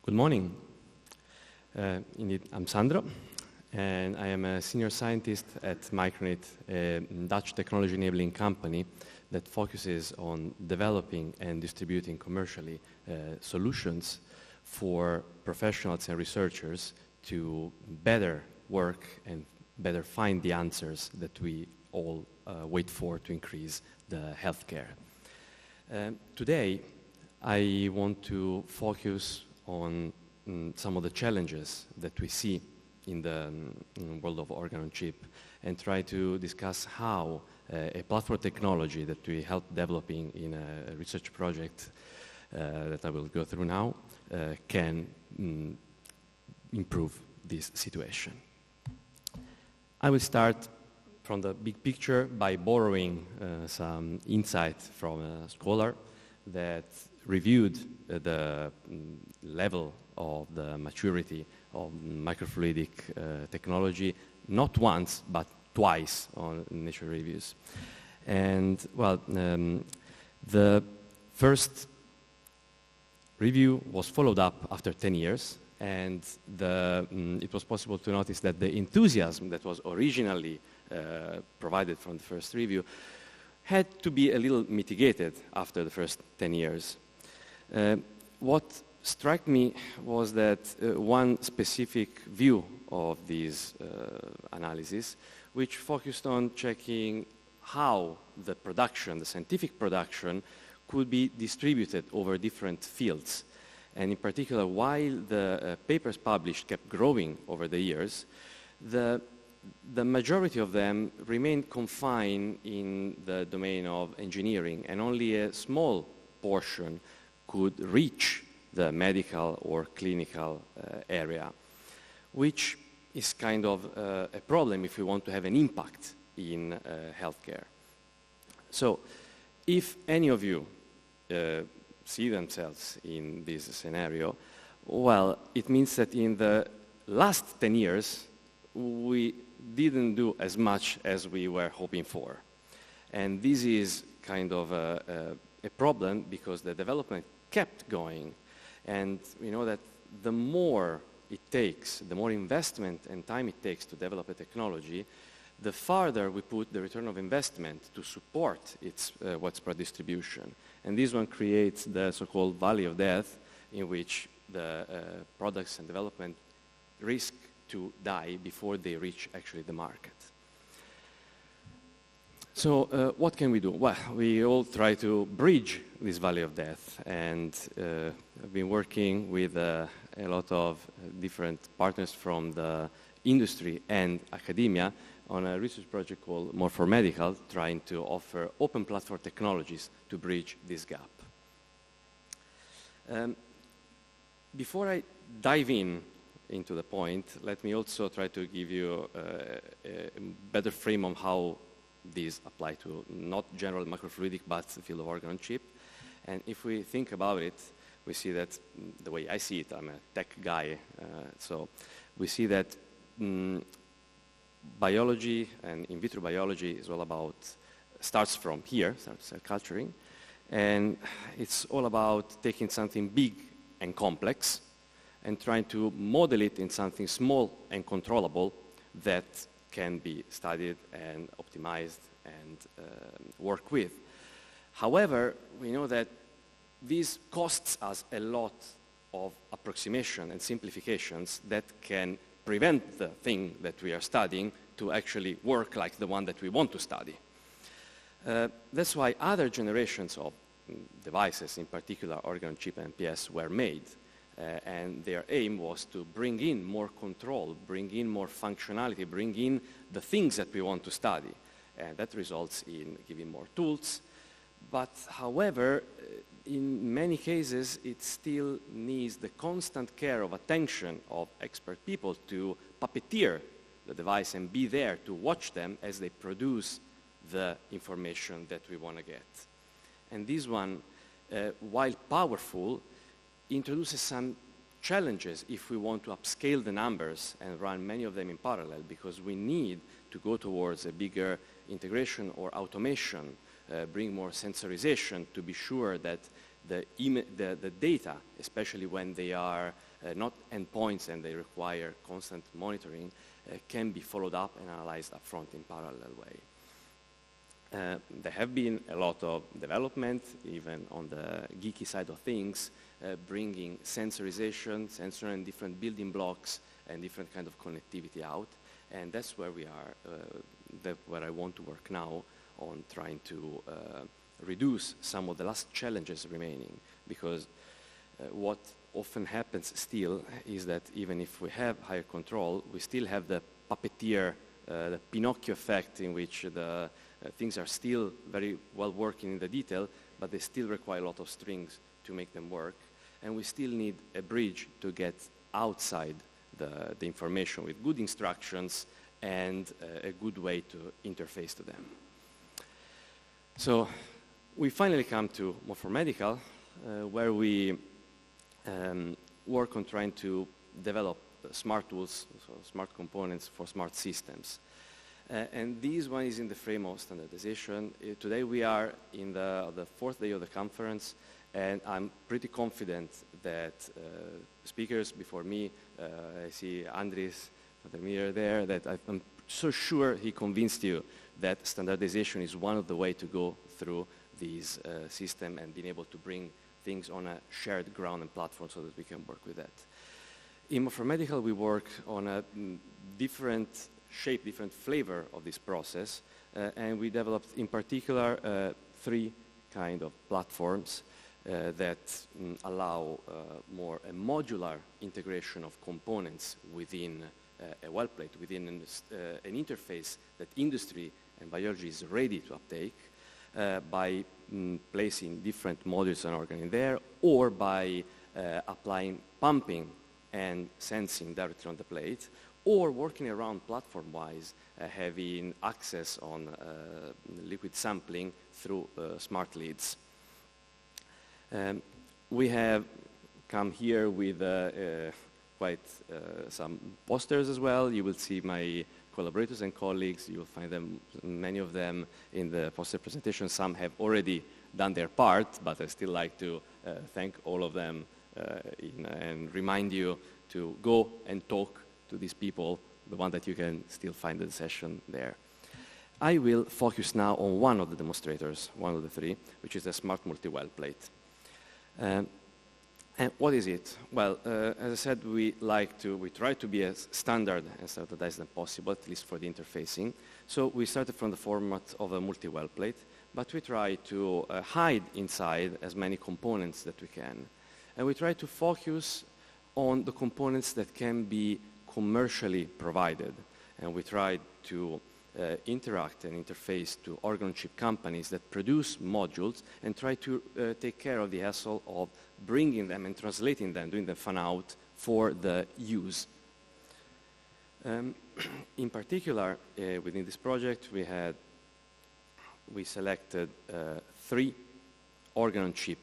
Good morning. Indeed, I'm Sandro, and I am a senior scientist at Micronet, a Dutch technology-enabling company that focuses on developing and distributing commercially solutions for professionals and researchers to better work and better find the answers that we all wait for to increase the healthcare. Today, I want to focus on some of the challenges that we see in the world of organ on chip and try to discuss how a platform technology that we help developing in a research project that I will go through now can improve this situation. I will start from the big picture by borrowing some insight from a scholar that reviewed the level of the maturity of microfluidic technology, not once, but twice on Nature reviews. And, well, the first review was followed up after 10 years, and it was possible to notice that the enthusiasm that was originally provided from the first review had to be a little mitigated after the first 10 years. What struck me was that one specific view of these analysis, which focused on checking how the production, the scientific production, could be distributed over different fields. And in particular, while the papers published kept growing over the years, the majority of them remained confined in the domain of engineering, and only a small portion could reach the medical or clinical area, which is kind of a problem if we want to have an impact in healthcare. So, if any of you see themselves in this scenario, well, it means that in the last 10 years, we didn't do as much as we were hoping for. And this is kind of a problem because the development kept going. And we know that the more it takes, the more investment and time it takes to develop a technology, the farther we put the return of investment to support its widespread distribution. And this one creates the so-called valley of death, in which the products and development risk to die before they reach actually the market. So what can we do? Well, we all try to bridge this valley of death, and I've been working with a lot of different partners from the industry and academia on a research project called More for Medical, trying to offer open platform technologies to bridge this gap. Before I dive into the point, let me also try to give you a better frame on how these apply to not general microfluidic, but the field of organ on chip. And if we think about it, we see that the way I see it, I'm a tech guy, so we see that biology and in vitro biology is all about, starts from here, starts cell culturing, and it's all about taking something big and complex and trying to model it in something small and controllable that can be studied and optimized and work with. However, we know that this costs us a lot of approximation and simplifications that can prevent the thing that we are studying to actually work like the one that we want to study. That's why other generations of devices, in particular organ-on-chip and MPS, were made. And their aim was to bring in more control, bring in more functionality, bring in the things that we want to study. And that results in giving more tools. But however, in many cases, it still needs the constant care of attention of expert people to puppeteer the device and be there to watch them as they produce the information that we want to get. And this one, while powerful, introduces some challenges if we want to upscale the numbers and run many of them in parallel, because we need to go towards a bigger integration or automation, bring more sensorization to be sure that the data, especially when they are not endpoints and they require constant monitoring, can be followed up and analyzed upfront in parallel way. There have been a lot of development, even on the geeky side of things, bringing sensorization, sensor and different building blocks and different kind of connectivity out. And that's where we are, where I want to work now on trying to reduce some of the last challenges remaining. Because what often happens still is that even if we have higher control, we still have the puppeteer, the Pinocchio effect, in which the things are still very well working in the detail, but they still require a lot of strings to make them work. And we still need a bridge to get outside the information with good instructions and a good way to interface to them. So we finally come to Morphomedical, where we work on trying to develop smart tools, so smart components for smart systems. And this one is in the frame of standardization. Today we are in the fourth day of the conference, and I'm pretty confident that speakers before me, I see Andris from the mirror there, that I'm so sure he convinced you that standardization is one of the ways to go through this system and being able to bring things on a shared ground and platform so that we can work with that. In Morphomedical, we work on a different shape, different flavor of this process, and we developed in particular 3 kind of platforms that allow more a modular integration of components within a well plate, within an interface that industry and biology is ready to uptake by placing different modules and organs in there, or by applying pumping and sensing directly on the plate, or working around platform-wise, having access on liquid sampling through smart leads. We have come here with quite some posters as well. You will see my collaborators and colleagues. You will find them, many of them, in the poster presentation. Some have already done their part, but I still like to thank all of them and remind you to go and talk to these people, the one that you can still find in the session there. I will focus now on one of the demonstrators, one of the 3, which is a smart multi-well plate. And what is it? Well, as I said, we try to be as standard and standardized as possible, at least for the interfacing. So we started from the format of a multi-well plate, but we try to hide inside as many components that we can. And we try to focus on the components that can be commercially provided. And we try to interact and interface to organ chip companies that produce modules and try to take care of the hassle of bringing them and translating them, doing the fan out for the use. In particular, within this project, we selected 3 organ chip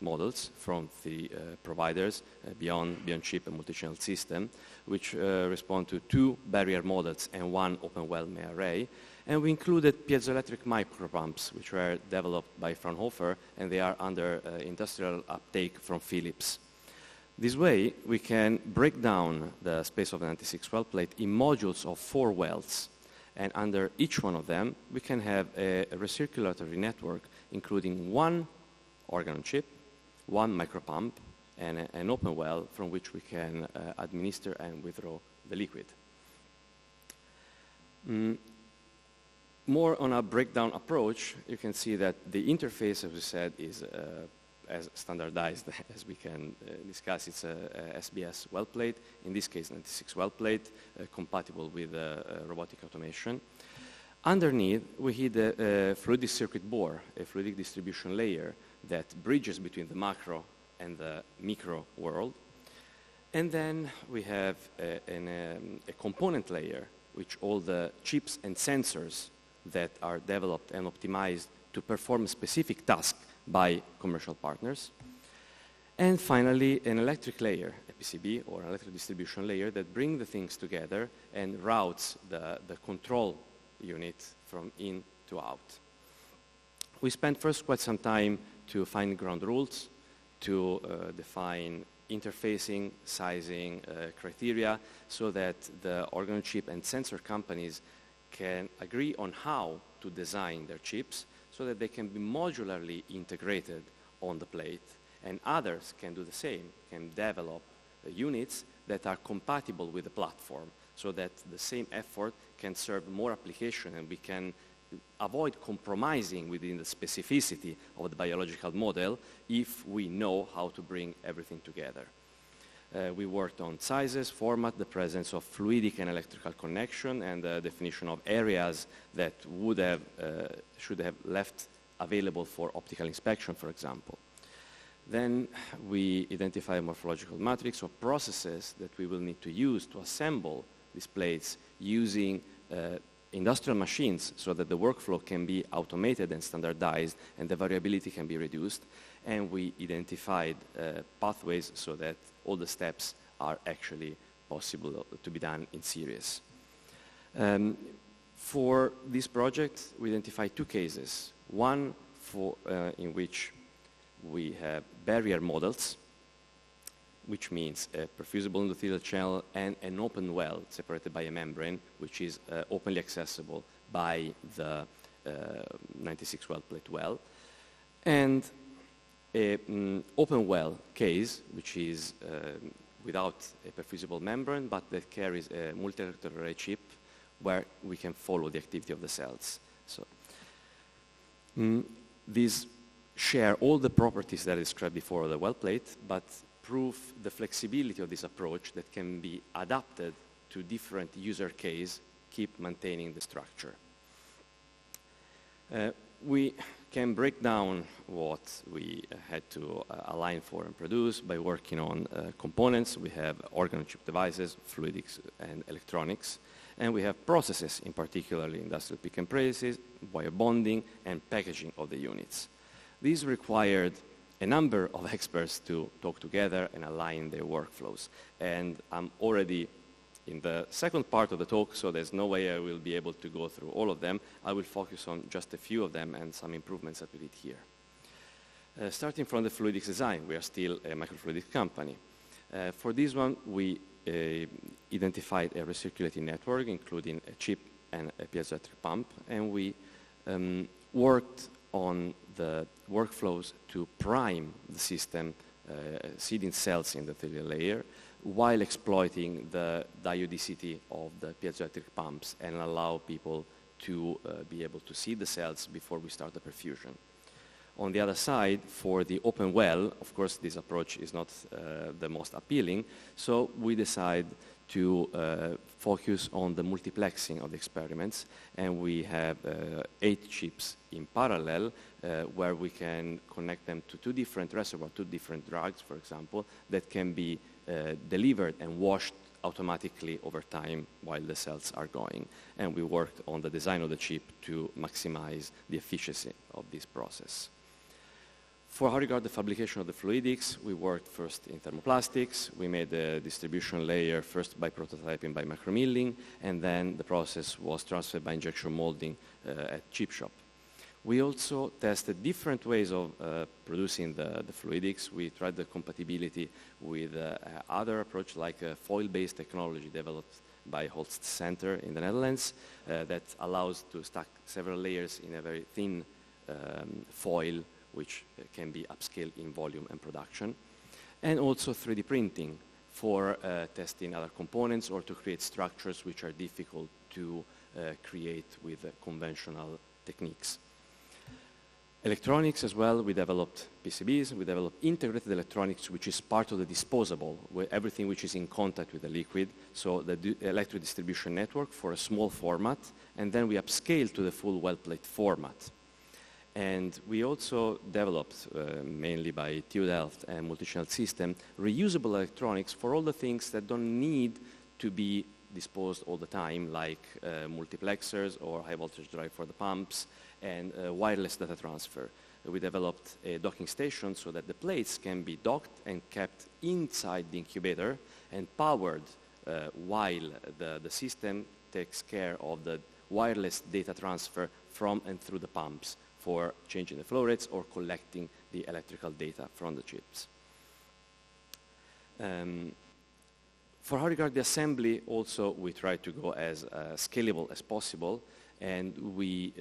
models from the providers, Beyond Chip and multi-channel system, which respond to 2 barrier models and 1 open well array. And we included piezoelectric micropumps, which were developed by Fraunhofer, and they are under industrial uptake from Philips. This way, we can break down the space of an 96 well plate in modules of 4 wells. And under each one of them, we can have a recirculatory network, including 1 organ chip, 1 micropump, and an open well from which we can administer and withdraw the liquid. More on a breakdown approach, you can see that the interface, as we said, is as standardized as we can discuss. It's a SBS well plate, in this case 96 well plate, compatible with robotic automation. Underneath, we hid a fluidic circuit board, a fluidic distribution layer that bridges between the macro and the micro world. And then we have a component layer, which all the chips and sensors that are developed and optimized to perform a specific task by commercial partners. And finally, an electric layer, a PCB or an electric distribution layer that bring the things together and routes the control unit from in to out. We spent first quite some time to find ground rules to define interfacing, sizing criteria so that the organ chip and sensor companies can agree on how to design their chips so that they can be modularly integrated on the plate, and others can do the same, can develop units that are compatible with the platform so that the same effort can serve more application and we can avoid compromising within the specificity of the biological model if we know how to bring everything together. We worked on sizes, format, the presence of fluidic and electrical connection, and the definition of areas that would have, should have left available for optical inspection, for example. Then we identify a morphological matrix of processes that we will need to use to assemble these plates using industrial machines so that the workflow can be automated and standardized and the variability can be reduced. And we identified pathways so that all the steps are actually possible to be done in series. For this project, we identified two cases. One in which we have barrier models, which means a perfusible endothelial channel and an open well separated by a membrane, which is openly accessible by the 96 well plate well, and an open well case, which is without a perfusible membrane, but that carries a multi-electrode array chip where we can follow the activity of the cells. So these share all the properties that I described before of the well plate, but prove the flexibility of this approach that can be adapted to different user case, keep maintaining the structure. We can break down what we had to align for and produce by working on components. We have organ-on-chip devices, fluidics, and electronics. And we have processes, in particular industrial pick and places, wire bonding, and packaging of the units. These required a number of experts to talk together and align their workflows. And I'm already in the second part of the talk, so there's no way I will be able to go through all of them. I will focus on just a few of them and some improvements that we did here. Starting from the fluidics design, we are still a microfluidic company. For this one, we identified a recirculating network, including a chip and a piezoelectric pump, and we worked on the workflows to prime the system, seeding cells in the endothelial layer, while exploiting the diodicity of the piezoelectric pumps and allow people to be able to see the cells before we start the perfusion. On the other side, for the open well, of course, this approach is not the most appealing, so we decide to focus on the multiplexing of the experiments, and we have 8 chips in parallel where we can connect them to 2 different reservoirs, 2 different drugs, for example, that can be delivered and washed automatically over time while the cells are going. And we worked on the design of the chip to maximize the efficiency of this process. For how regard the fabrication of the fluidics, we worked first in thermoplastics. We made the distribution layer first by prototyping by micromilling, and then the process was transferred by injection molding at chip shop. We also tested different ways of producing the fluidics. We tried the compatibility with other approach like a foil-based technology developed by Holst Center in the Netherlands that allows to stack several layers in a very thin foil, which can be upscaled in volume and production, and also 3D printing for testing other components or to create structures which are difficult to create with conventional techniques. Electronics as well, we developed PCBs, we developed integrated electronics, which is part of the disposable, where everything which is in contact with the liquid, so the electric distribution network for a small format, and then we upscale to the full well plate format. And we also developed, mainly by TU Delft and multi-channel system, reusable electronics for all the things that don't need to be disposed all the time, like multiplexers or high voltage drive for the pumps, and wireless data transfer. We developed a docking station so that the plates can be docked and kept inside the incubator and powered while the system takes care of the wireless data transfer from and through the pumps for changing the flow rates or collecting the electrical data from the chips. For how regard the assembly, also we try to go as scalable as possible, and we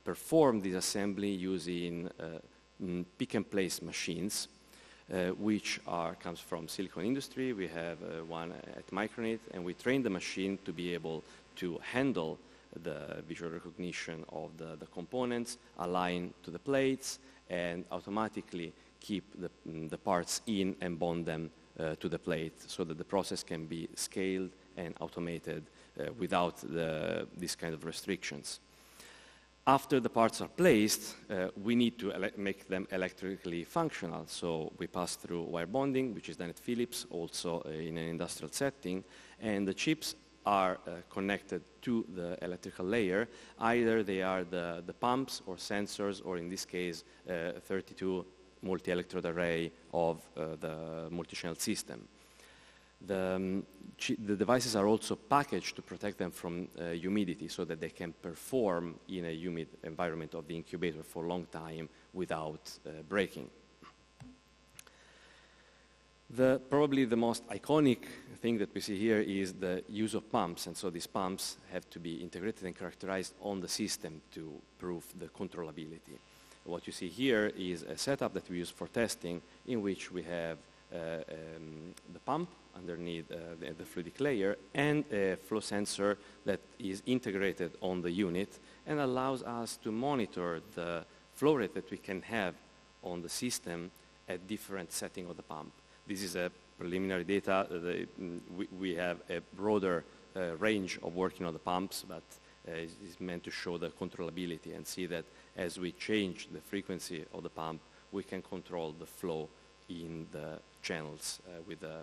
perform this assembly using pick-and-place machines, which comes from silicon industry. We have one at Micronit, and we train the machine to be able to handle the visual recognition of the components, align to the plates, and automatically keep the parts in and bond them to the plate so that the process can be scaled and automated without this kind of restrictions. After the parts are placed, we need to make them electrically functional. So we pass through wire bonding, which is done at Philips, also in an industrial setting, and the chips are connected to the electrical layer. Either they are the pumps or sensors, or in this case, 32 multi-electrode array of the multi-channel system. The devices are also packaged to protect them from humidity so that they can perform in a humid environment of the incubator for a long time without breaking. Probably the most iconic thing that we see here is the use of pumps, and so these pumps have to be integrated and characterized on the system to prove the controllability. What you see here is a setup that we use for testing, in which we have the pump underneath the fluidic layer and a flow sensor that is integrated on the unit and allows us to monitor the flow rate that we can have on the system at different setting of the pump. This is a preliminary data. We have a broader range of working on the pumps, but it's meant to show the controllability and see that as we change the frequency of the pump, we can control the flow in the channels with the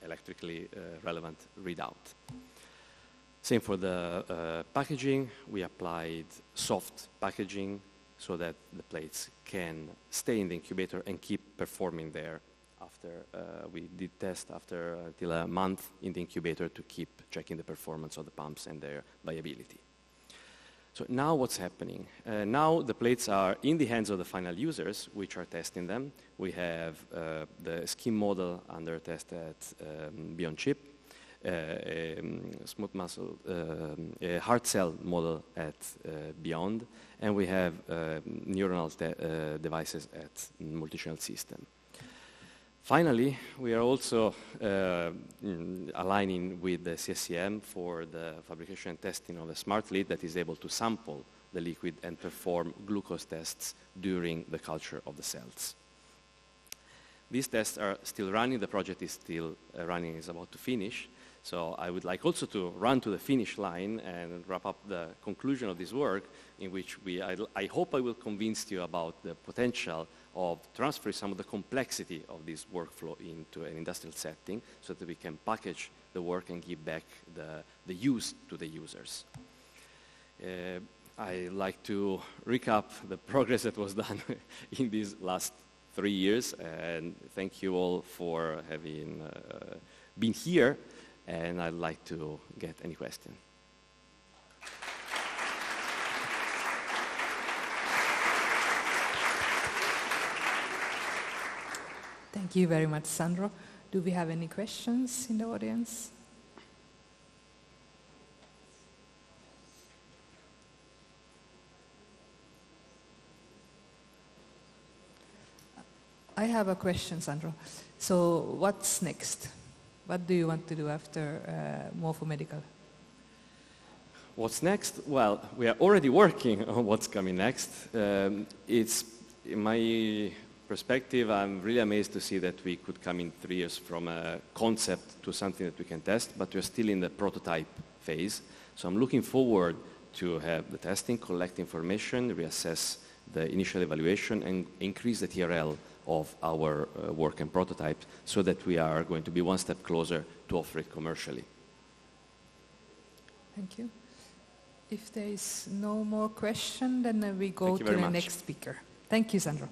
electrically relevant readout. Same for the packaging. We applied soft packaging so that the plates can stay in the incubator and keep performing there after we did test after till a month in the incubator to keep checking the performance of the pumps and their viability. So now what's happening? Now the plates are in the hands of the final users, which are testing them. We have the skin model under test at Beyond Chip, smooth muscle, a heart cell model at Beyond, and we have neuronal devices at multi-channel system. Finally, we are also aligning with the CSCM for the fabrication and testing of a smart lid that is able to sample the liquid and perform glucose tests during the culture of the cells. These tests are still running. The project is still running, is about to finish. So I would like also to run to the finish line and wrap up the conclusion of this work, in which I hope I will convince you about the potential of transferring some of the complexity of this workflow into an industrial setting so that we can package the work and give back the use to the users. I like to recap the progress that was done in these last 3 years, and thank you all for having been here, and I'd like to get any question. Thank you very much, Sandro. Do we have any questions in the audience? I have a question, Sandro. So what's next? What do you want to do after Morphomedical? What's next? Well, we are already working on what's coming next. It's, in my perspective, I'm really amazed to see that we could come in 3 years from a concept to something that we can test, but we're still in the prototype phase. So I'm looking forward to have the testing, collect information, reassess the initial evaluation, and increase the TRL of our work and prototype so that we are going to be one step closer to offer it commercially. Thank you. If there is no more question, then we go to the next speaker. Thank you, Sandro.